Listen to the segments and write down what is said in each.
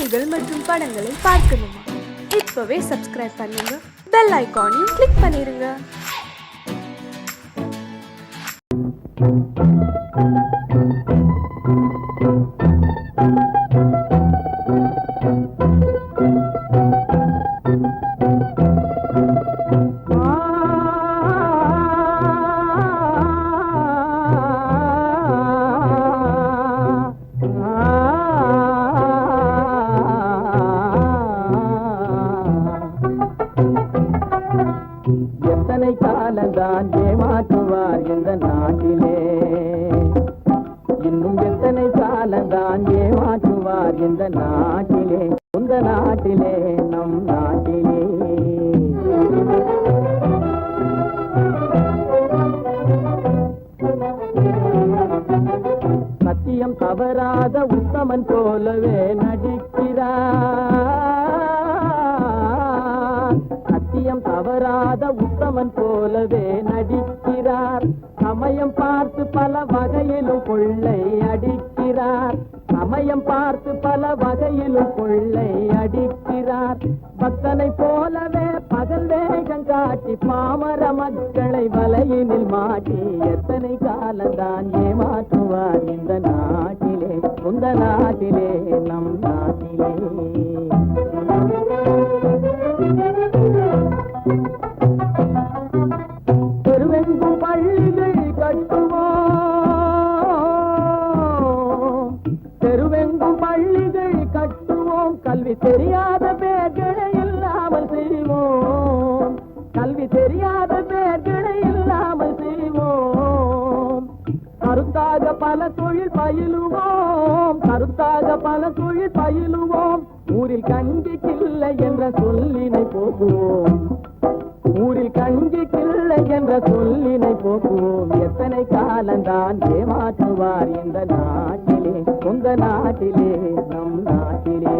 செய்திகள் மற்றும் படங்களை பார்க்கணுமா? இப்பவே சப்ஸ்கிரைப் பண்ணுங்க, பெல் ஐகானையும் கிளிக் பண்ணிருங்க. எத்தனை காலந்தான் ஏமாற்றுவார் இந்த நாட்டிலே, இன்னும் எத்தனை காலந்தான் ஏமாற்றுவார் இந்த நாட்டிலே, உந்த நாட்டிலே, நம் நாட்டிலே. சத்தியம் தவறாத உத்தமன் போலவே நடிக்கிறார், சத்தியம் தவறாத உத்தமன் போலவே நடிக்கிறார். சமயம் பார்த்து பல வகையிலும் கொள்ளை அடிக்கிறார், சமயம் பார்த்து பல வகையிலும் கொள்ளை அடிக்கிறார். பக்தனை போலவே பகல் வேகம் காட்டி பாமர மக்களை வலையினில் மாட்டி எத்தனை காலந்தான் ஏமாற்றுவார் இந்த நாட்டிலே, உந்த நாட்டிலே, நம் நாட்டிலே. தெருவெங்கும் பள்ளிகள் கட்டுவோம், தெருவெங்கும் பள்ளிகள் கட்டுவோம், கல்வி தெரியாத பேர்களை இல்லாமல் செய்வோம், கல்வி தெரியாத பேர்களை இல்லாமல் செய்வோம். கருத்தாக பல தொழில் பயிலுவோம், கருத்தாக பல தொழில் பயிலுவோம். ஊரில் கஞ்சிக்கில்லை என்ற சொல்லினை போக்குவோம், ஊரில் கஞ்சிக்கில்லை என்ற சொல்லினை போக்குவோம். எத்தனை காலந்தான் ஏமாற்றுவார் இந்த நாட்டிலே, உங்க நாட்டிலே, நம் நாட்டிலே.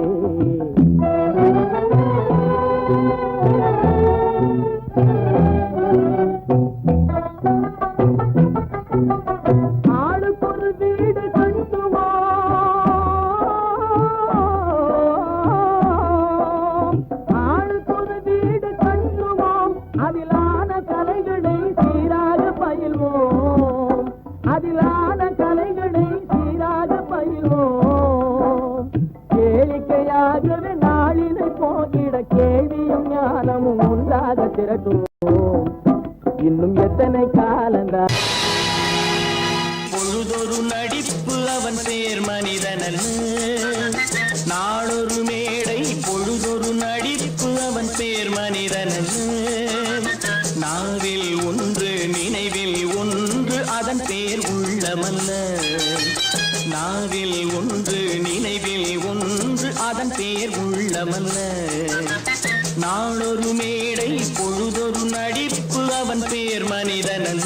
ஆளுக்கொரு வீடு கட்டுவோம், ஆளுக்கொரு வீடு கட்டுவோம். அதிலான கலைகளை சீராக பயில்வோம், அதிலான கலைகளை சீராக பயில்வோம். கேளிக்கையாகவே நாளினை போகிட கேள்வியும் ஞானமும் உண்டாக திரட்டுவோம். இன்னும் எத்தனை காலந்தான். பொழுதொரு நடிப்பு அவன் பேர் மனிதனல்ல, நாளொரு மேடை பொழுதொரு நடிப்பு அவன் பேர் மனிதனல்ல. நாவில் ஒன்று நினைவில் ஒன்று அதன் பேர் உள்ளமல்ல, நாவில் ஒன்று நினைவில் ஒன்று அதன் பேர் உள்ளமல்ல. நாளொரு மேடை பொழுதொரு நடிப்பு அவன் பேர் மனிதனல்ல.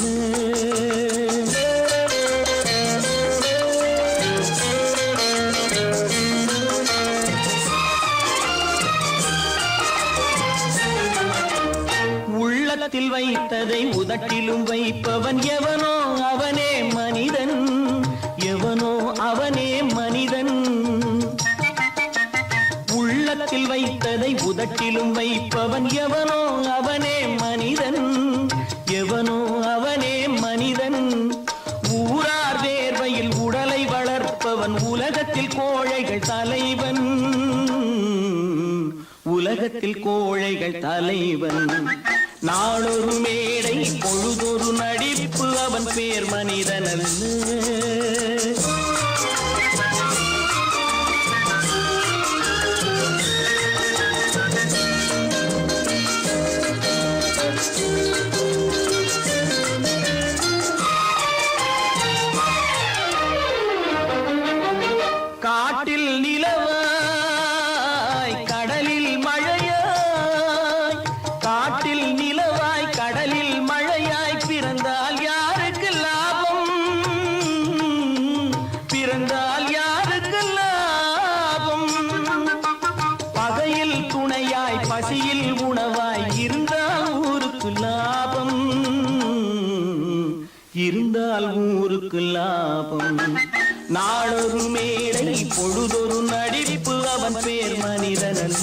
உள்ளத்தில் வைத்ததை உதட்டிலும் வைப்பவன் எவனோ அவனே மனிதன், எவனோ அவனே மனிதன். உள்ளத்தில் வைத்ததை உதட்டிலும் வைப்பவன் எவனோ அவனே மனிதன், எவனோ அவனே மனிதன். ஊரார் வேர்வையில் உடலை வளர்ப்பவன் உலகத்தில் கோழைகள் தலைவன், உலகத்தில் கோழைகள் தலைவன். நாளொரு மேடை பொழுதொரு நடிப்பு அவன் பேர் மனிதனல்ல. காட்டில் நிலவாய் கடலில் மழையாய், காட்டில் நிலவாய் கடலில் மழையாய். பிறந்தால் யாருக்கு லாபம், பிறந்தால் யாருக்கு லாபம். பகையில் துணையாய் பசியில் உணவாய் இருந்தால் ஊருக்கு லாபம், இருந்தால் ஊருக்கு லாபம். நாளொரு மேடை பொழுதொரு நடிப்பு அவன் அவன் பேர் மனிதன் அல்ல.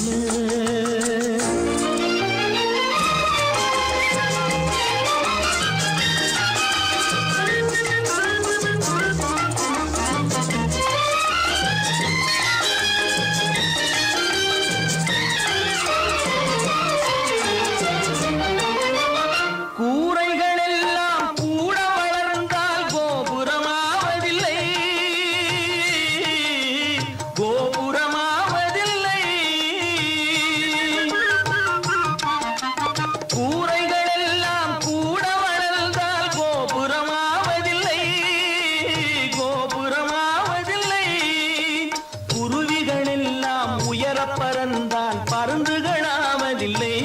பறந்தால் பருந்துகளாவதில்லை,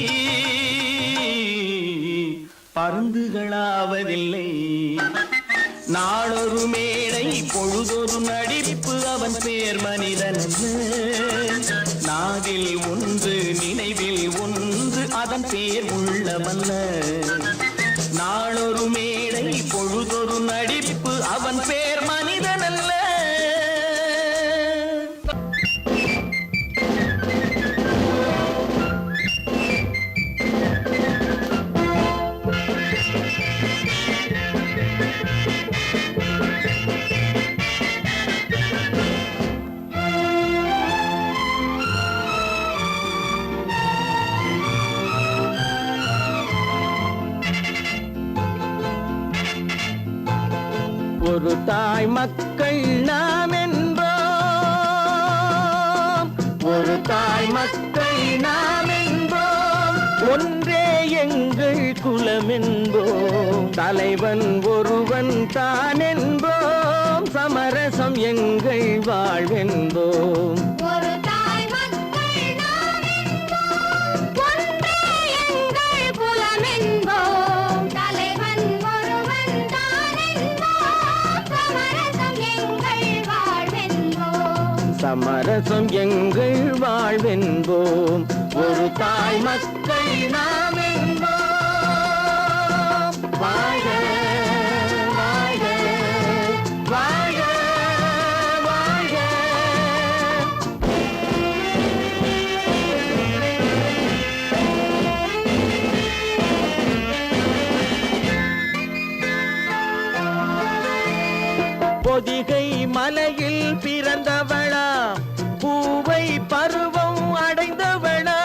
பருந்துகளாவதில்லை. நாளொரு மேடை பொழுதொரு நடிப்பு அவன் பேர் மனிதன். நாவில் ஒன்று நினைவில் ஒன்று அதன் பேர் உள்ளமல்ல. நாளொரு மேடை பொழுதொரு நடிப்பு அவன் பேர் மனிதன் அல்ல. ஒரு தாய் மக்கள் நாம் என்போம், ஒரு தாய் மக்கள் நாம் என்போம், ஒன்றே எங்கள் குலம் என்போம், தலைவன் ஒருவன் தான் என்போம், சமரசம் எங்கள் வாழ்வென்போம். சமரசம் எங்கள் வாழ்வென்போம், ஒரு தாய் மக்கள் நாம் என்போம். வாழ்க வாழ்க வாழ்க வாழ்க. பொதிகை மலையில் பிறந்தவளா, பூவை பருவம் அடைந்தவளா,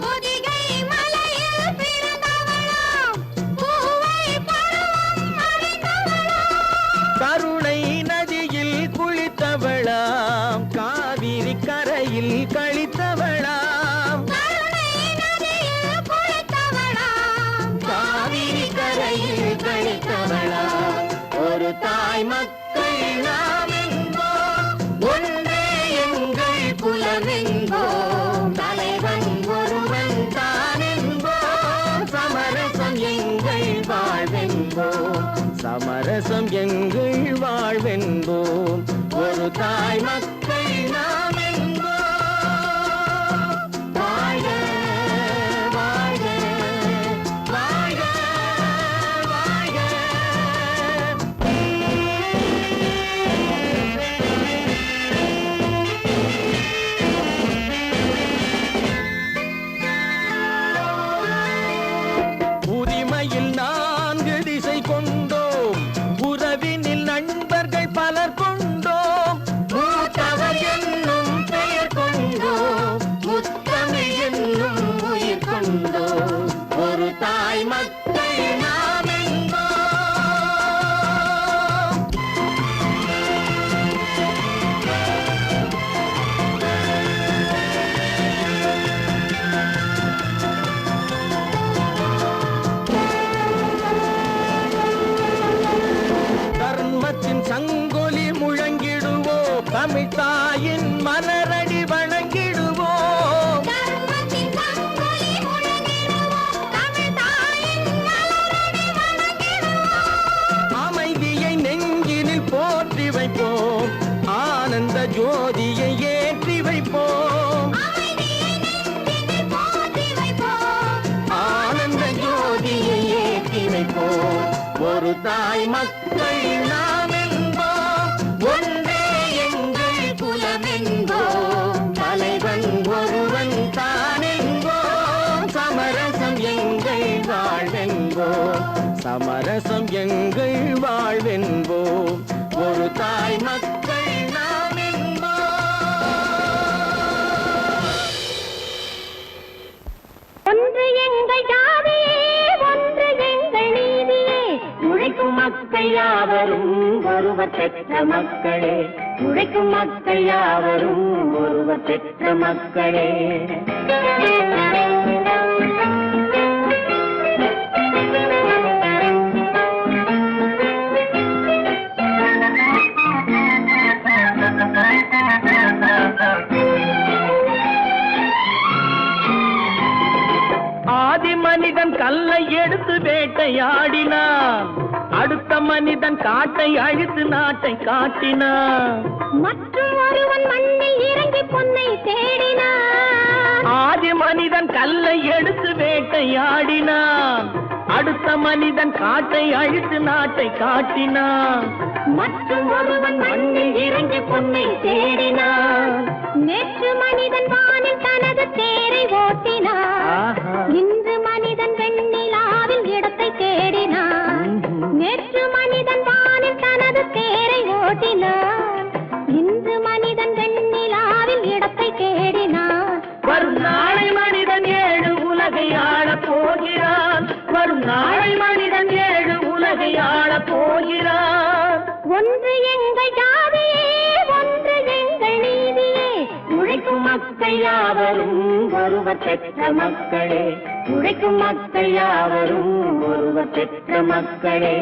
பொதிகை மலையில் பிறந்தவளா, பூவை பருவம் அடைந்தவளா, கருணை நதியில் குளித்தவளா, காவிரி கரையில் கழித்தவளா, கருணை நதியில் குளித்தவளா, காவிரி கரையில் கழித்தவளா. ஒரு தாய் மக்கள் நாம் என்போம், ஒன்றே எங்கள் குலம் என்போம், தலைவன் ஒருவன் தான் என்போம், சமரசம் எங்கள் வாழ்வென்போம், சமரசம் எங்கள் வாழ்வென்போம், ஒரு தாய் மக்கள் நாம் என்போம். வாழ்க வாழ்க வாழ்க வாழ்க. உரிமையில் 4 திசை கொண்டோம், உறவினில் நண்பர்கள் பலர் கொண்டோம், மூத்தவர் என்னும் பெயர் கொண்டோம், முத்தமிழ் என்னும் உயிர் கொண்டோம், ஒரு தாய் மக்கள் நாம் என்போம். தர்மத்தின் சங்கொலி முழங்கிடுவோம், தமிழ் தாயின் மலரடி வணங்கிடுவோம், தர்மத்தின் சங்கொலி முழங்கிடுவோம், தமிழ் தாயின் மலரடி வணங்கிடுவோம், அமைதியை நெஞ்சினில் போற்றி வைப்போம், ஆனந்த ஜோதியை ஏற்றி வைப்போம், அமைதியை நெஞ்சினில் போற்றி வைப்போம், ஆனந்த ஜோதியை ஏற்றி வைப்போம், ஒரு தாய் மக்கள் நாம் என்போம், ஒன்றே எங்கள் குலம் என்போம், தலைவன் ஒருவர் பெற்ற மக்களே, உழைக்கும் மக்கள் யாவரும் ஒருவர் பெற்ற மக்களே. ஆதி மனிதன் கல்லை எடுத்து வேட்டையாடினான், அடுத்த மனிதன் காட்டை அழித்து நாட்டை காட்டினான். மற்றும் ஒருவன் மண்ணில் இறங்கி பொன்னை தேடினான். ஆதி மனிதன் கல்லை எடுத்து வேட்டையாடினான், அடுத்த மனிதன் காட்டை அழித்து நாட்டை காட்டினான். மற்றும் ஒருவன் மண்ணில் இறங்கி பொன்னை தேடினான். நேற்று மனிதன் வானில் தனது தேரை ஓட்டினான். இன்று மனிதன் வெண்ணிலாவில் இடத்தை தேடினான். நேற்று மனிதன் வானில் தனது தேரை ஓட்டினான். இன்று மனிதன் வெண்ணிலாவில் இடத்தை தேடினான். வரும் நாளை மனிதன் 7 உலகை ஆளப் போகிறான். வரும் நாளை மனிதன் 7 உலகை ஆளப் போகிறான். ஒன்று எங்கள் ஜாதியே, ஒன்று எங்கள் நீதியே. உழைக்கும் மக்கள் யாவரும் ஒருவர் பெற்ற மக்களே, உழைக்கும் மக்கள் யாவரும் ஒருவர் பெற்ற மக்களே.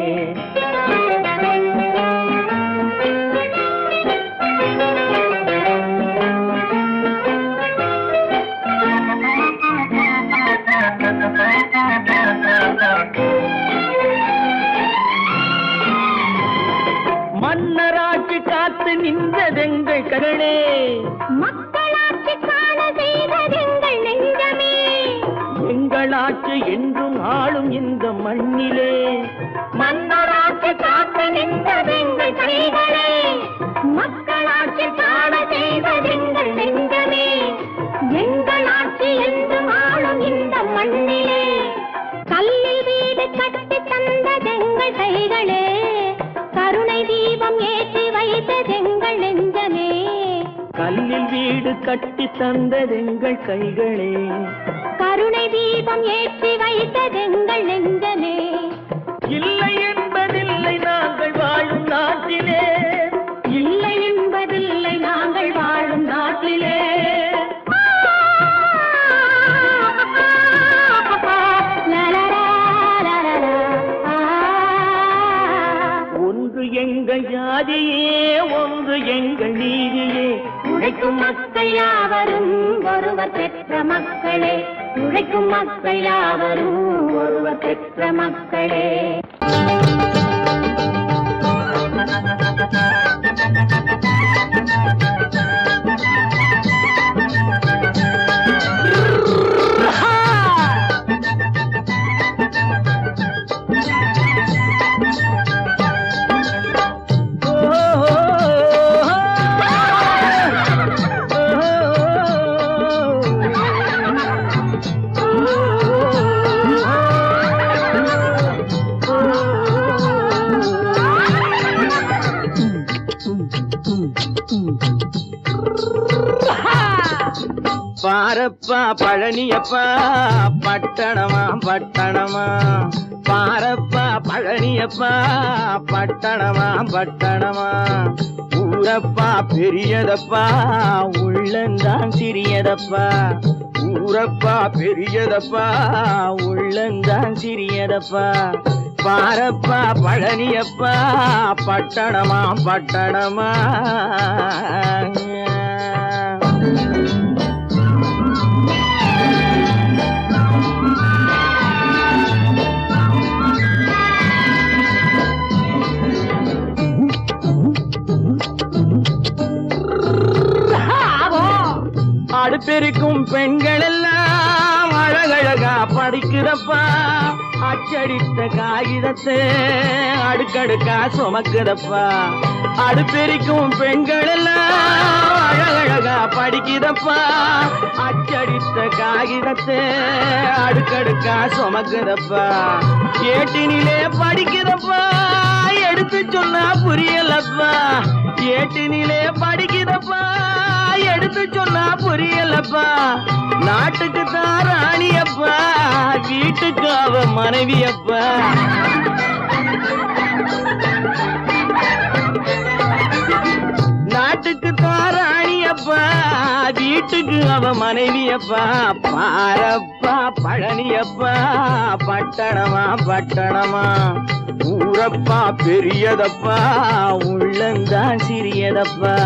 மன்னராட்சி காத்து நின்றதெங்கள் கரளே, மக்களாட்சி காண செய்ததெங்கள் நெஞ்சமே. எங்கள் ஆட்சி என்றும் ஆளும் இந்த மண்ணிலே. மன்னராட்சி காத்து நின்றதெங்கள் கைகளே. மக்களாட்சி காண செய்ததெங்கள் நெஞ்சமே. எங்கள் ஆட்சி என்றும் ஆளும் இந்த மண்ணிலே. கல்லில் வீடு கட்டி தந்ததெங்கள் கைகளே. கருணை தீபம் ஏற்றி வைத்ததெங்கள் நெஞ்சமே. கல்லில் வீடு கட்டி தந்ததெங்கள் கைகளே. கருணை தீபம் ஏற்றி வைத்ததெங்கள் நெஞ்சமே. இல்லை என்பதில்லை நாங்கள் வாழும் நாட்டிலே, இல்லை என்பதில்லை நாங்கள் வாழும் நாட்டிலே. ஒன்று எங்கள் ஜாதியே, ஒன்று எங்கள் நீதியே. உழைக்கும் மக்கள் யாவரும் ஒருவர் பெற்ற மக்களே. உழைக்கும் மக்கள் யாவரும் ஒருவர் பெற்ற மக்களே. பாரப்பா பழனியப்பா பட்டணமா பட்டணமா, பாரப்பா பழனியப்பா பட்டணமா பட்டணமா. ஊரப்பா பெரியதப்பா உள்ளந்தான் சிறியதப்பா. ஊரப்பா பெரியதப்பா உள்ளந்தான் சிறியதப்பா. பாரப்பா பழனியப்பா பட்டணமா பட்டணமா. அடுப்பெருக்கும் பெண்கள் எல்லாம் அழகழகா படிக்கிறப்பா. அச்சடித்த காகிதத்தை அடுக்கடுக்கா சுமக்குதப்பா. அடுப்பெருக்கும் பெண்கள் எல்லாம் அழகழகா படிக்கிறப்பா. அச்சடித்த காகிதத்தை அடுக்கடுக்கா சுமக்குதப்பா. ஏட்டினிலே படிக்கிறப்பா, எடுத்து சொன்னா புரியலப்பா. ஏட்டினிலே படிக்கிறப்பா, எடுத்து சொன்னா புரியலப்பா. நாட்டுக்கு தான் ராணியப்பா, வீட்டுக்கு அவ மனைவியப்பா. மனைவியப்பா வீட்டுக்கு அவ மனைவியப்பா பாரப்பா பழனியப்பா பட்டணமா பட்டணமா ஊரப்பா பெரியதப்பா உள்ளந்தான் சிறியதப்பா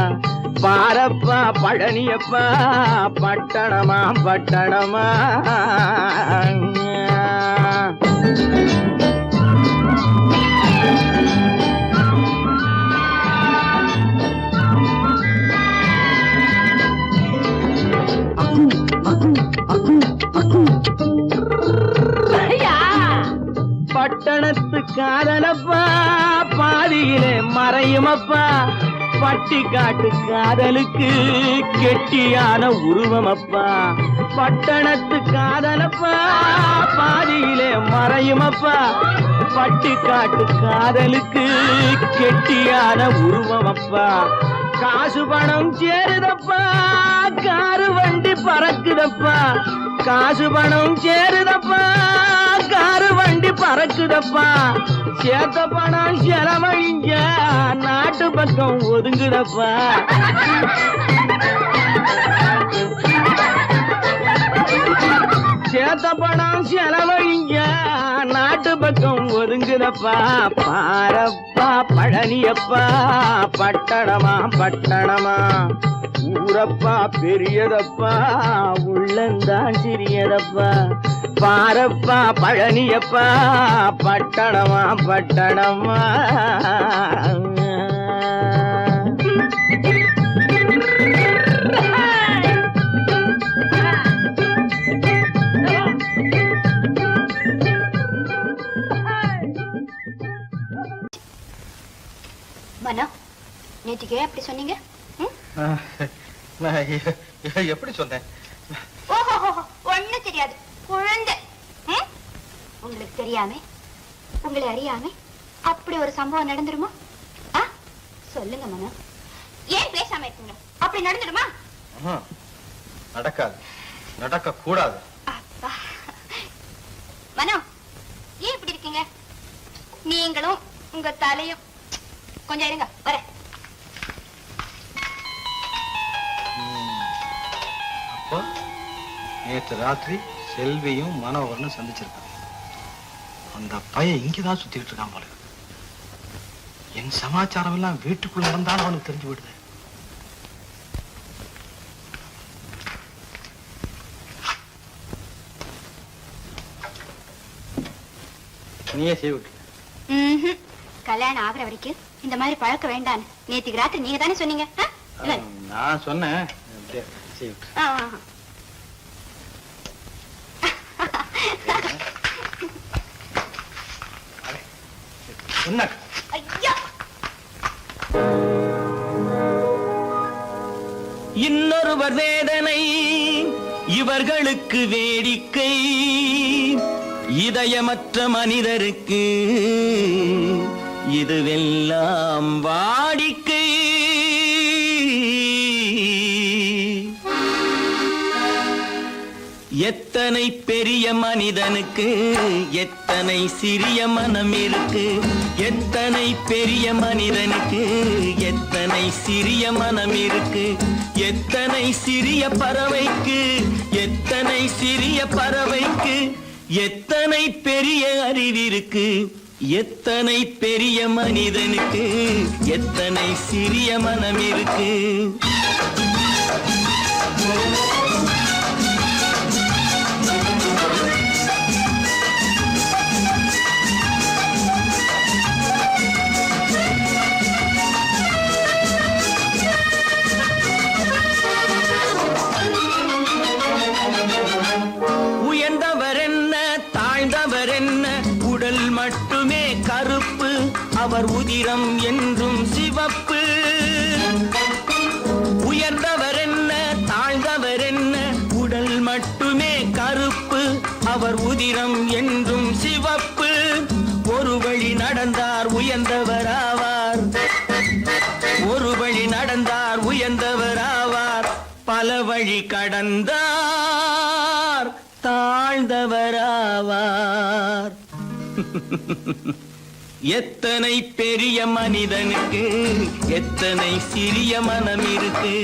பாரப்பா பழனியப்பா பட்டணமா பட்டணமா பட்டணத்து காதலப்பா பாதியிலே மறையுமப்பா பட்டி காட்டு காதலுக்கு கெட்டியான உருவமப்பா பட்டணத்து காதலப்பா பாதியிலே மறையுமப்பா பட்டி காட்டு காதலுக்கு கெட்டியான உருவமப்பா காசு பணம் சேருதப்பா காரு வண்டி பறக்குதப்பா காசு பணம் சேருதப்பா காரு வண்டி பறக்குதப்பா சேத்த பணம் செலவழிஞ்ச நாட்டு பக்கம் ஒதுங்குதப்பா சேத்த பணம் செலவழிஞ்ச நாட்டு பக்கம் ஒதுங்குதப்பா பாரப்பா பழனியப்பா பட்டணமா பட்டணமா ஊரப்பா பெரியதப்பா உள்ளந்தான் சிறியதப்பா பாரப்பா பழனியப்பா பட்டணமா பட்டணமா மனோ நேற்றுக்கு ஏன் அப்படி சொன்னீங்க? எப்படி சொன்னேன்? ஓஹோ ஒண்ணும் தெரியாது குழந்தை. உங்களுக்கு தெரியாம உங்களை அறியாம அப்படி ஒரு சம்பவம் நடந்துருமா? சொல்லுங்க மனோ, ஏன் பேசாம இருக்கீங்க? அப்படி நடந்துருமா? நடக்காது, நடக்க கூடாது. அப்பா மனோ, ஏன் இப்படி இருக்கீங்க? நீங்களும் உங்க தலையும் கொஞ்சம் இருங்க, வர. அப்போ நேற்று ராத்திரி செல்வியும் மனோகரனும் சந்திச்சிருக்காங்க. அந்த பையன் இங்கதான் சுத்திட்டு இருக்கான் போல. என் சமாச்சாரம் எல்லாம் வீட்டுக்குள்ள இருந்தாலும் அவனுக்கு தெரிஞ்சு விடுது. நீயே செய்ய விட்டு. கல்யாணம் ஆகிற வரைக்கும் இந்த மாதிரி பழக்க வேண்டாம். நேற்றுக்கு ராத்திரி நீங்க தானே சொன்னீங்க. நான் சொன்னேன். இன்னொருவர் வேதனை இவர்களுக்கு வேடிக்கை, இதயமற்ற மனிதருக்கு இதுவெல்லாம் வாடிக்கை. எத்தனை பெரிய மனிதனுக்கு எத்தனை சிறிய மனம் இருக்கு, எத்தனை பெரிய மனிதனுக்கு எத்தனை சிறிய மனம் இருக்கு, எத்தனை சிறிய பறவைக்கு எத்தனை சிறிய பறவைக்கு எத்தனை பெரிய அறிவிருக்கு, எத்தனை பெரிய மனிதனுக்கு எத்தனை சிறிய மனம் இருக்கு. உயர்ந்தவர் என்ன தாழ்ந்தவர் என்ன, உடல் மட்டுமே கருப்பு, அவர் உதிரம் என்றும் சிவப்பு. உயர்ந்தவர் என்ன தாழ்ந்தவர் என்ன, உடல் மட்டுமே கருப்பு, அவர் உதிரம் என்றும் சிவப்பு. ஒரு வழி நடந்தார் உயர்ந்தவராவார், ஒரு வழி நடந்தார் உயர்ந்தவராவார், பல வழி கடந்தார் தாழ்ந்தவராவார். எத்தனை பெரிய மனிதனுக்கு எத்தனை சிறிய மனம் இருக்கு.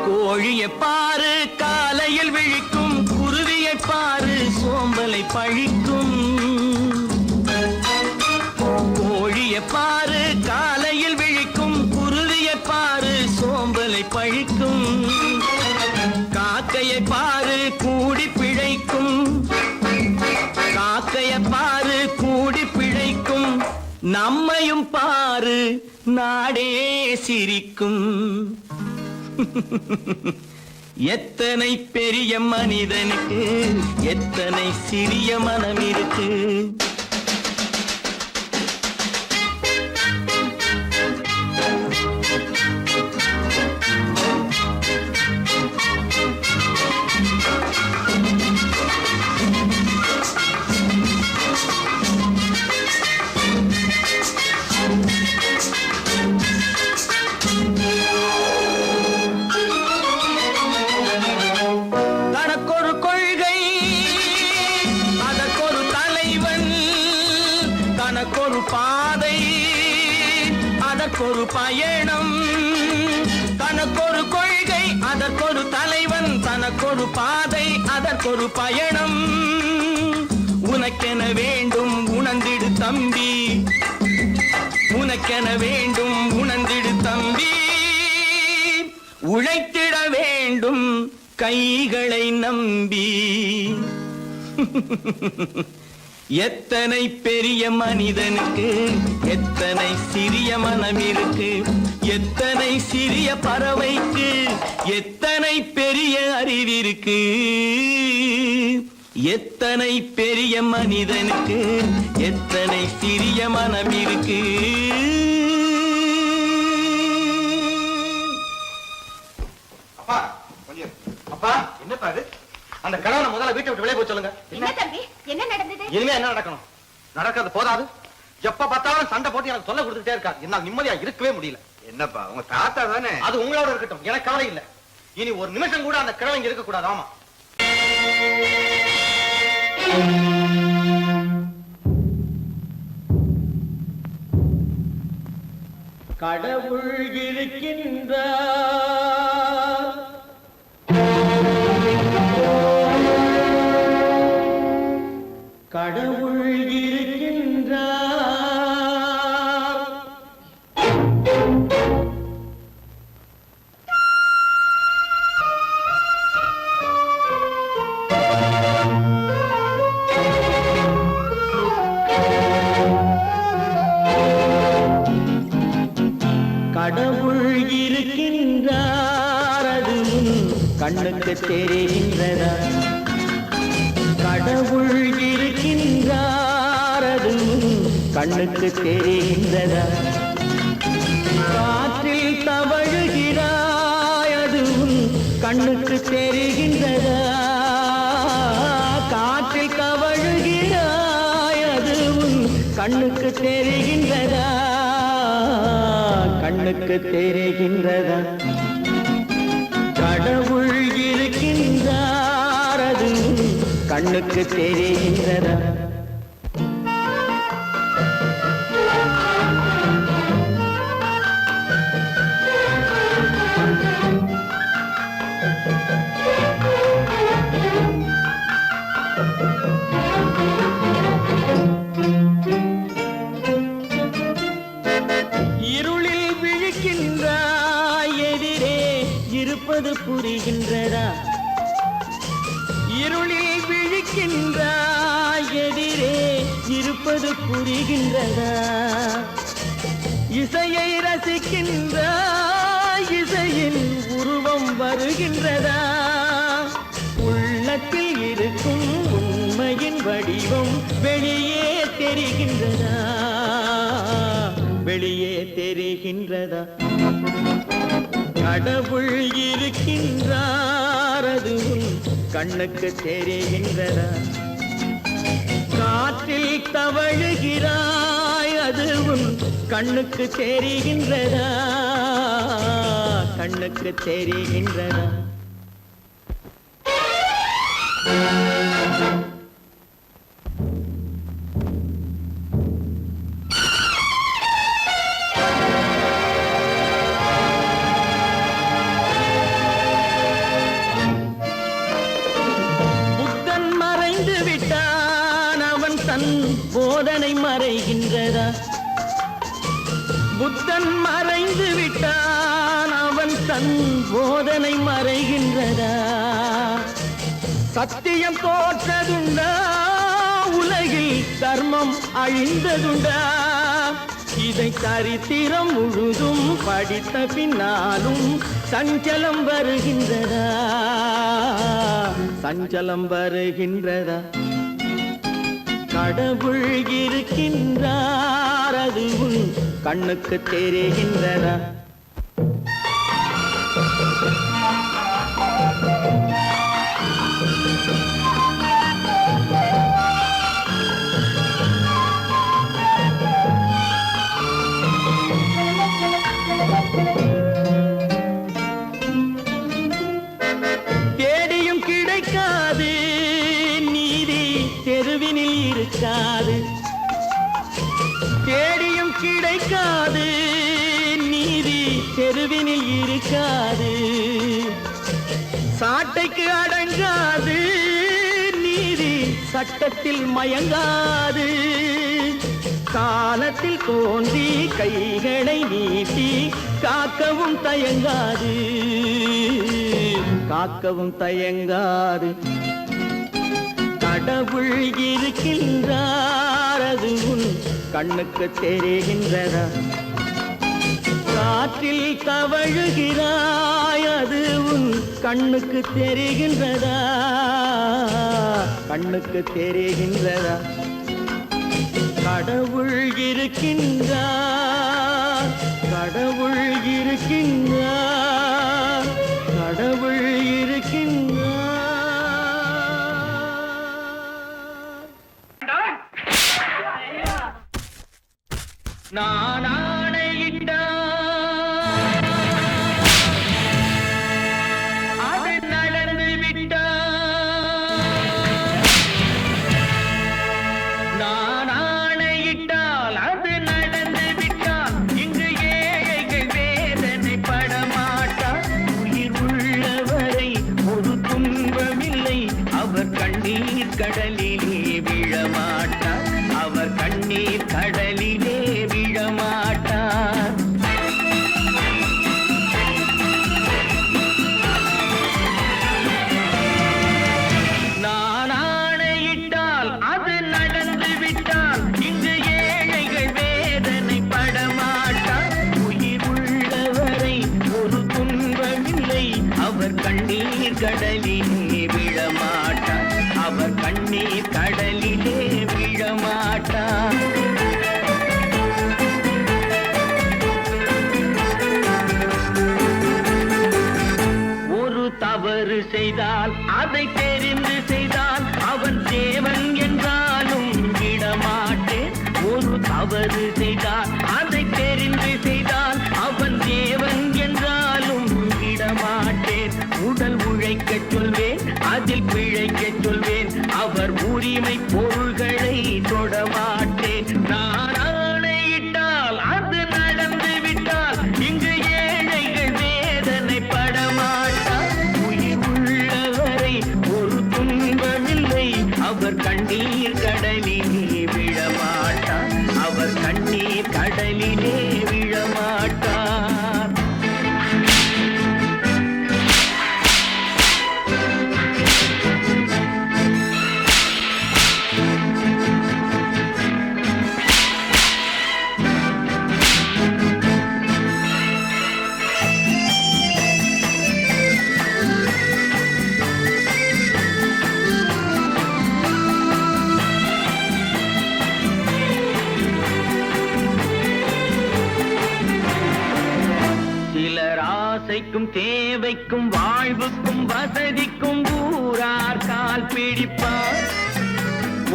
கோழியை பாரு காலையில் விழிக்கும், குருவியை பாரு சோம்பலை பழிக்கும். கோழியை பாரு காலையில் விழிக்கும், குருவியை பாரு சோம்பலை பழிக்கும். காக்கையை பாரு கூடி பிழைக்கும், காக்கையை பாரு கூடி பிழைக்கும். நம்மையும் பாரு நாடே சிரிக்கும். எத்தனை பெரிய மனிதனுக்கு எத்தனை சிறிய மனம் இருக்கு. தனக்கொரு கொள்கை அதற்கொரு தலைவன், தனக்கொரு பாதை அதற்கொரு பயணம். தனக்கொரு கொள்கை அதற்கொரு தலைவன், தனக்கொரு பாதை அதற்கொரு பயணம். உனக்கென வேண்டும் உணர்ந்திடு தம்பி, உனக்கென வேண்டும் உணர்ந்திடு தம்பி. உழைத்திட வேண்டும் கைகளை நம்பி. எத்தனை பெரிய மனிதனுக்கு எத்தனை சிறிய மனம் இருக்கு. எத்தனை சிறிய பறவைக்கு எத்தனை பெரிய அறிவிருக்கு. எத்தனை பெரிய மனிதனுக்கு எத்தனை சிறிய மனம் இருக்கு. அப்பா கொஞ்சம் அப்பா என்னப்பா இது? அந்த கணவனை முதல்ல வீட்டை விட்டு வெளியே போய் சொல்லுங்க. என்ன தம்பி, என்ன நடந்தது? இனிமே என்ன நடக்கணும்? நடக்கிறது போதாது, எப்ப பார்த்தாலும் சண்டை போட்டு எனக்கு சொல்ல கொடுத்துட்டே இருக்கா. என்னால் நிம்மதியா இருக்கவே முடியல. என்னப்பா உங்க தாத்தா தானே? அது உங்களோட இருக்கட்டும், எனக்கு கவலை இல்ல. இனி ஒரு நிமிஷம் கூட அந்த கிழவங்க இருக்க கூடாது. ஆமா, கடவுள் இருக்கின்றார், கடவுள் இருக்கின்றார். கடவுள் இருக்கின்றார், அது கண்ணுக்கு தெரிகின்றதா? கடவுள் இருக்கின்றார், அது கண்ணுக்கு தெரிகின்றதா? காற்றில் தவழுகிறாய், அது கண்ணுக்கு தெரிகின்றதா? காற்றில் தவழுகிறாய், அது கண்ணுக்கு தெரிகின்றதா? கண்ணுக்கு தெரிகின்றதா? கடவுள் இருக்கின்றார், அது கண்ணுக்கு தெரிகின்றதா? இருளில் விழிக்கின்றாய், எதிரே இருப்பது புரிகின்றதா? இருளில் விழிக்கின்றாய், எதிரே இருப்பது புரிகின்றதா? இசையை ரசிக்கின்றாய், இசையின் உருவம் வருகின்றதா? உள்ளத்தில் இருக்கும் உண்மையின் வடிவம் வெளியே தெரிகின்றதா? தெரிகின்றதா? கடவுள் இருக்கின்றார், அது உன் கண்ணுக்கு தெரிகின்றதா? காற்றில் தவழுகிறாய், அது உன் கண்ணுக்கு தெரிகின்றதா? கண்ணுக்கு தெரிகின்றதா? புத்தன் மறைந்து விட்டான், அவன் தன் போதனை மறைகின்றதா? புத்தன் மறைந்து விட்டான், அவன் தன் போதனை மறைகின்றதா? சத்தியம் தோற்றதுண்டா? உலகில் தர்மம் அழிந்ததுண்டா? இதை சரித்திரம் முழுதும் படித்த பின்னாலும் சஞ்சலம் வருகின்றதா? சஞ்சலம் வருகின்றதா? கடவுள் இருக்கின்றார், அது உன் கண்ணுக்கு தெரிகின்றதா? தேடியும் கிடைக்காது நீதி, தெருவினில் இருக்காது. தேடியும் கிடைக்காது நீதி, தெருவினில் இருக்காது. சாட்டைக்கு அடங்காது நீதி, சட்டத்தில் மயங்காது. காலத்தில் தோன்றி கைகளை நீட்டி காக்கவும் தயங்காது, காக்கவும் தயங்காது. கடவுள் இருக்கின்றார், அது உன் கண்ணுக்கு தெரிகின்றதா? காற்றில் தவழுகிறாய், அது உன் கண்ணுக்கு தெரிகின்றதா? கண்ணுக்கு தெரிகின்றதா? கடவுள் இருக்கின்றார், கடவுள் இருக்கின்றார், கடவுள் இருக்கின்றார். நான் ஆணையிட்டான், அது நடந்து விட்டான். நான் ஆணையிட்டால் அது நடந்து விட்டால், இங்கு ஏழைகள் வேதனை படமாட்டார். உயிர் உள்ளவரை ஒரு துன்பமில்லை, அவர் கண்ணீர் கடலிலே விழமாட்டார். அவர் கண்ணீர் கடலிலே விழமாட்டார். நான் ஆணையிட்டால் அது நடந்து விட்டால், இங்கு ஏழைகள் வேதனை படமாட்டார். உயிர் உள்ளவரை ஒரு துன்பமில்லை, அவர் கண்ணீர் கடலிலே விழமாட்டார். அவர் கண்ணீர் கடலிலே விழமாட்டார். ஒரு தவறு செய்தால் அதை தெரிந்து செய்தால் அவன் தேவன் என்றாலும் விடமாட்டேன். ஒரு தவறு செய்தால் அதை தெரிந்து செய்தால் அவன் தேவன் என்றாலும் விடமாட்டேன். உடல் உழைக்கச் சொல்வேன், அதில் பிழைக்கச் சொல்வேன், அவர் உரிமை பொருள்களை தொடமாட்டேன். நான் ஆணையிட்டால் அது நடந்து விட்டால், இங்கு ஏழைகள் வேதனை படமாட்டார். உயிர் உள்ளவரை ஒரு துன்பமில்லை, அவர் கண்ணீர் கடலிலே விழமாட்டார். அவர் கண்ணீர் கடலிலே வாழ்க்கைக்கும் வாழ்வுக்கும் வசதிக்கும் ஊரார் கால் பிடிப்பார்.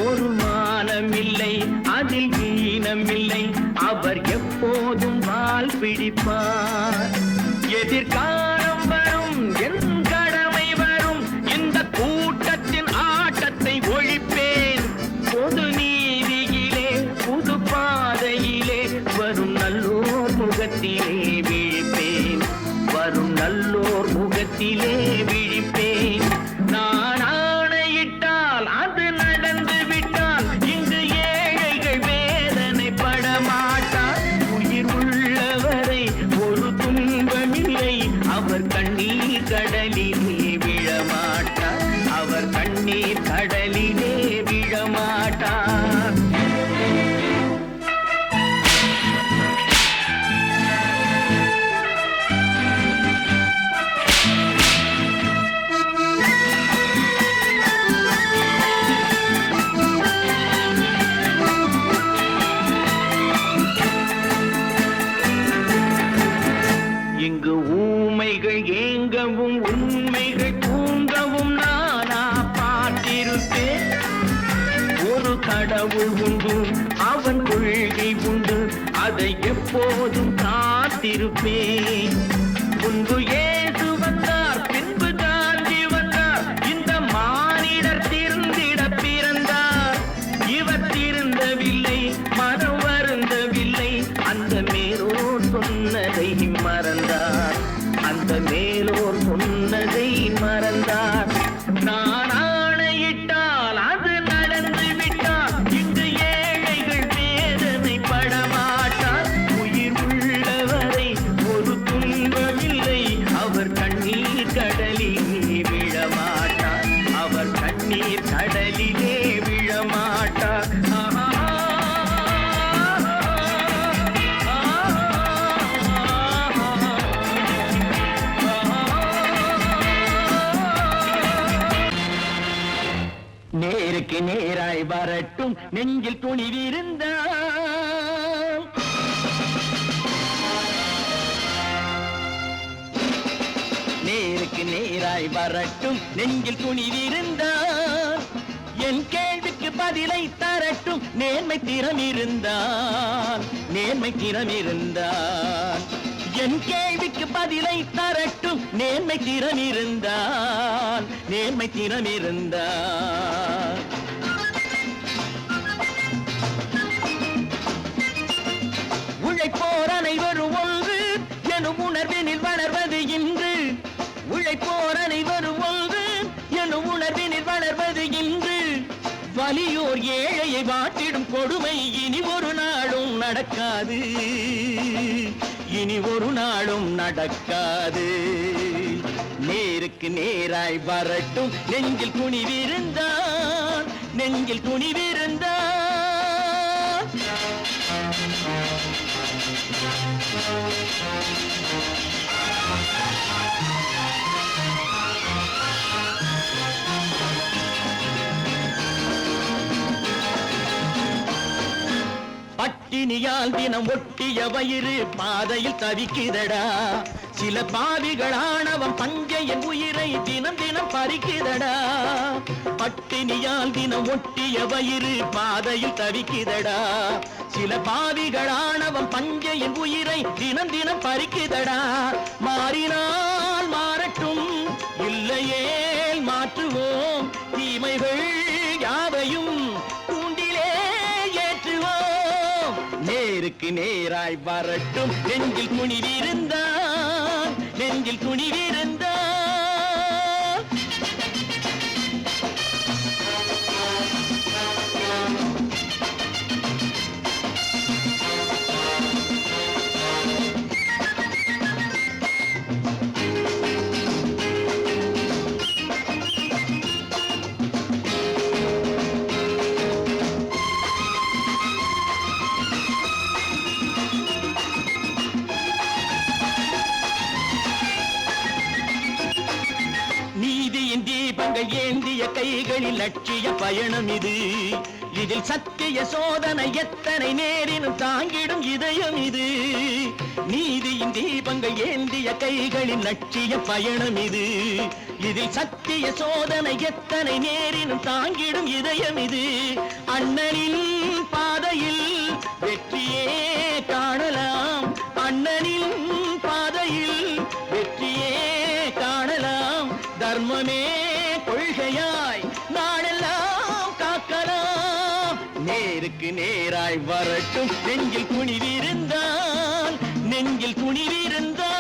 ஒரு மானமில்லை அதில் ஈனமில்லை, அவர் எப்போதும் வால் பிடிப்பார். எதிர்காலம் வரும் என் கடமை வரும், இந்த கூட்டத்தின் ஆட்டத்தை ஒழிப்பேன். பொது நீதியிலே புது பாதையிலே வரும் நல்லோர் முகத்திலே விழிப்பேன். வரும் நல்லோர் முகத்திலே விழிப்பேன். நான் ஆணையிட்டால் அது நடந்து விட்டால் இங்கு ஏழைகள் வேதனைப்பட மாட்டார். உயிர் உள்ளவரை ஒரு துன்பமில்லை, அவர் கண்ணீர் கடலிலே விழமாட்டார். அவர் கண்ணீர் கடலிலே விழமாட்டார். இங்கு ஊமைகள் ஏங்கவும் உண்மைகள் தூங்கவும் நானா பார்த்திருப்பேன். ஒரு கடவுள் உண்டு, அவன் கொள்கை உண்டு, அதை எப்போதும் காத்திருப்பேன். முன்பு இயேசு வந்தார், பின்பு காந்தி வந்தார், இந்த மானிடர் திருந்திட பிறந்தார். இவர் திருந்தவில்லை, மனம் வருந்தவில்லை, அந்த மேலோர் சொன்னதை மறந்தார். அந்த மேலோர் சொன்னதை மறந்தார். நான் ஆணையிட்டால் அது நடந்து விட்டால் இங்கு ஏழைகள் வேதனைப்பட மாட்டார். உயிர் உள்ளவரை ஒரு துன்பமில்லை, அவர் கண்ணீர் கடலிலே விழமாட்டார். அவர் கண்ணீர் கடலிலே விழமாட்டார். நேருக்கு நேராய் வரட்டும் நெஞ்சில் துணிவிருந்தால். நேருக்கு நேராய் வரட்டும் நெஞ்சில் துணிவிருந்தால். என் கேள்விக்கு பதிலை தரட்டும் நேர்மை திறம் இருந்தால். நேர்மை திறம் இருந்தால் என் கேள்விக்கு பதிலை தரட்டும் நேர்மை திறம் இருந்தால். நேர்மை திறம் இருந்தால் உழைப்போர் அனைவரும் ஒன்று எனும் உணர்வினில் வளர்வது இன்று. உழைப்போர் அனைவரும் ஒன்று எனும் உணர்வினில் வளர்வது இன்று. வலியோர் ஏழையை வாட்டிடும் கொடுமை இனி ஒரு நாளும் நடக்காது. இனி ஒரு நாளும் நடக்காது. நேருக்கு நேராய் வரட்டும் நெஞ்சில் துணிவிருந்தால். நெஞ்சில் துணிவிருந்தால் பட்டினியால் தினம் ஒட்டிய வயிறு பாதையில் தவிக்குதடா. சில பாவிகளானவன் பஞ்சையின் உயிரை தினம் தினம் பறிக்குதடா. பட்டினியால் தினம் ஒட்டிய வயிறு பாதையில் தவிக்குதடா. சில பாவிகளானவன் பஞ்சையின் உயிரை தினம் தினம் பறிக்குதடா. மாறினால் மாறட்டும், இல்லையே மாற்றுவோம். தீமைகள் யாவையும் தூண்டிலே ஏற்றுவோம். நேருக்கு நேராய் வரட்டும் நெஞ்சில் துணிவிருந்தால். நெஞ்சில் துணிவிருந்தால் ஏந்திய கைகளில் லட்சிய பயணம் இது. இதில் சத்திய சோதனை எத்தனை நேரினும் தாங்கிடும் இதயம் இது. நீதியின் தீபங்கள் ஏந்திய கைகளின் லட்சிய பயணம் இது. இதில் சத்திய சோதனை எத்தனை நேரினும் தாங்கிடும் இதயம் இது. அண்ணனின் பாதையில் வெற்றியே காணலாம், அண்ணனின் பாதையில் வெற்றியே காணலாம். தர்மமே கொள்கையாய் நாளெல்லாம் காக்கலாம். நேருக்கு நேராய் வரட்டும் நெஞ்சில் குனிவிருந்தால், நெஞ்சில் குனிவிருந்தால்.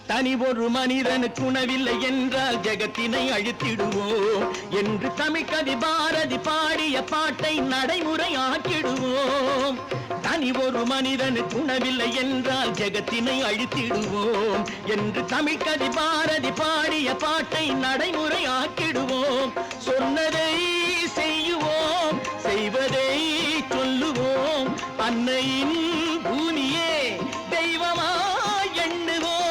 தனி ஒரு மனிதனுக்கு உணவில்லை என்றால் ஜெகத்தினை அழித்திடுவோம் என்று தமிழ் கவி பாரதி பாடிய பாட்டை நடைமுறையாக்கிடுவோம். தனி ஒரு மனிதனுக்கு உணவில்லை என்றால் ஜெகத்தினை அழித்திடுவோம் என்று தமிழ் கவி பாரதி பாடிய பாட்டை நடைமுறையாக்கிடுவோம். சொன்னதை செய்யுவோம், செய்வதை சொல்லுவோம். அன்னையின் பூமியே தெய்வமா எண்ணுவோம்.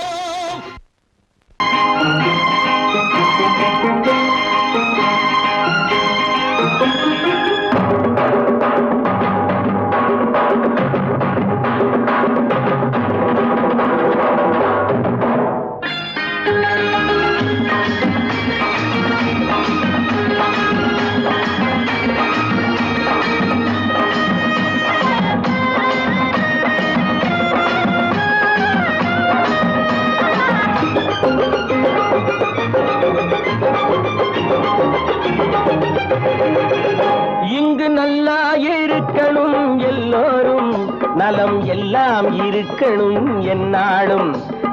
இங்கு நல்லா இருக்கணும் எல்லோரும், நலம் எல்லாம் இருக்கணும் என்னாலும்.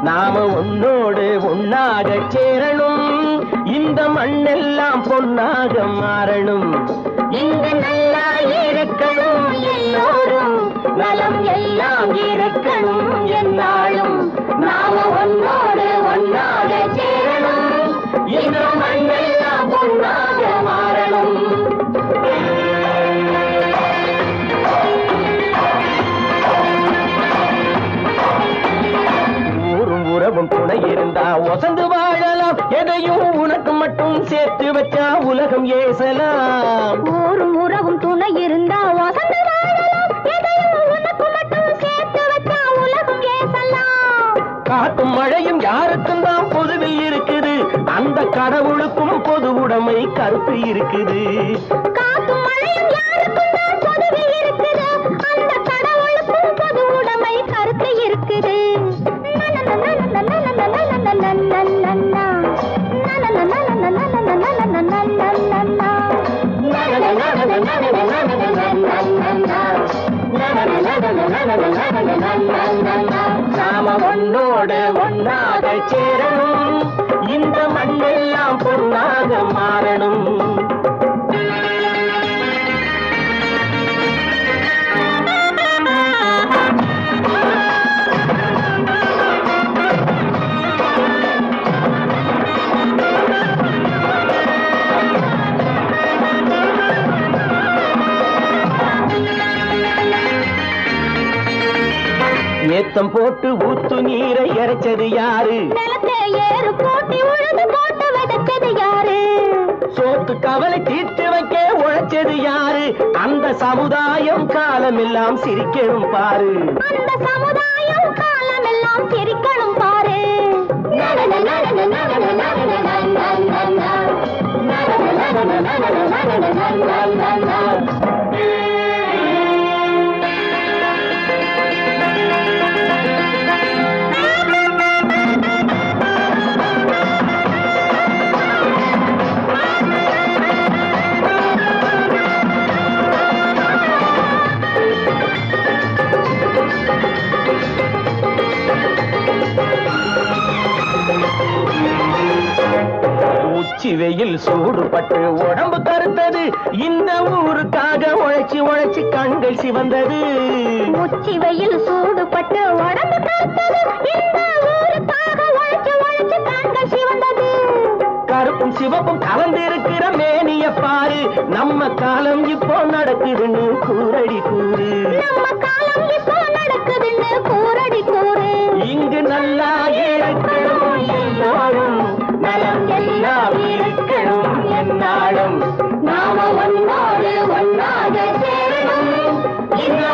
நாம உன்னோடு ஒன்னாக சேரணும், இந்த மண்ணெல்லாம் பொன்னாக மாறணும். இங்கு நல்லா இருக்கணும் எல்லோரும், நலம் எல்லாம் இருக்கணும் என்னாலும். நாம உன்னோடு ஒன்னாக சேரணும், இந்த மண்ணெல்லாம் பொன்னாக மாறணும். ஊரும் உறவும் துணை இருந்தா ஒசந்து வாழலாம், எதையும் உனக்கு மட்டும் சேர்த்து வச்சா உலகம் ஏசலாம். ஊரும் உறவும் துணை இருந்தா வசந்து வாழலாம், எதையும் உனக்கு மட்டும் சேர்த்து வச்சா உலகம் ஏசலாம். காத்தும் மழையும் யாருக்கும் தான் பொதுவில் இருக்குது, அந்த கடவுளுக்கும் பொது உடைமை கருத்து இருக்குது. காத்தும் மழையும் யாருக்கும் தான் பொதுவில் இருக்குது, அந்த கடவுளுக்கும் பொது உடைமை கருத்து இருக்குது. நாம ஒன்னோடு ஒன்னாக சேரணும், இந்த மண்ணெல்லாம் பொன்னாக மாறணும். ஏத்தம் போட்டு ஊத்து நீரை இறைச்சது யாரு? நிலத்தை ஏறு போட்டி உழுது போட்டு விதைச்சது யாரு? சோத்து கவலை தீர்த்து வைக்க உழைச்சது யாரு? அந்த சமுதாயம் காலமெல்லாம் சிரிக்கணும் பாரு, அந்த சமுதாயம் காலமெல்லாம் சிரிக்கணும் பாரு. உச்சி வெயில் சூடுபட்டு உடம்பு கருத்தது, இந்த ஊருக்காக உழைச்சி உழைச்சி கண்கள் சிவந்தது. உச்சி வெயில் சூடுபட்டு உடம்பு கருத்தது, இந்த ஊருக்காக உழைச்சு உழைச்சு கண்கள் சிவந்தது. கருப்பு கருப்பும் சிவப்பும் கலந்திருக்கிற மேனிய பாரு நம்ம காலம் இப்போ நடக்குதுன்னு கூரடி கூறு நம்ம காலம் இப்போ நடக்குதுன்னு கூரடி கூறு இங்கு நல்லா இருக்கணும் எல்லாரும் நலம் எல்லாம் இருக்கணும் என்னாலும் நாம ஒன்னோடு ஒன்னாக சேரணும் இந்த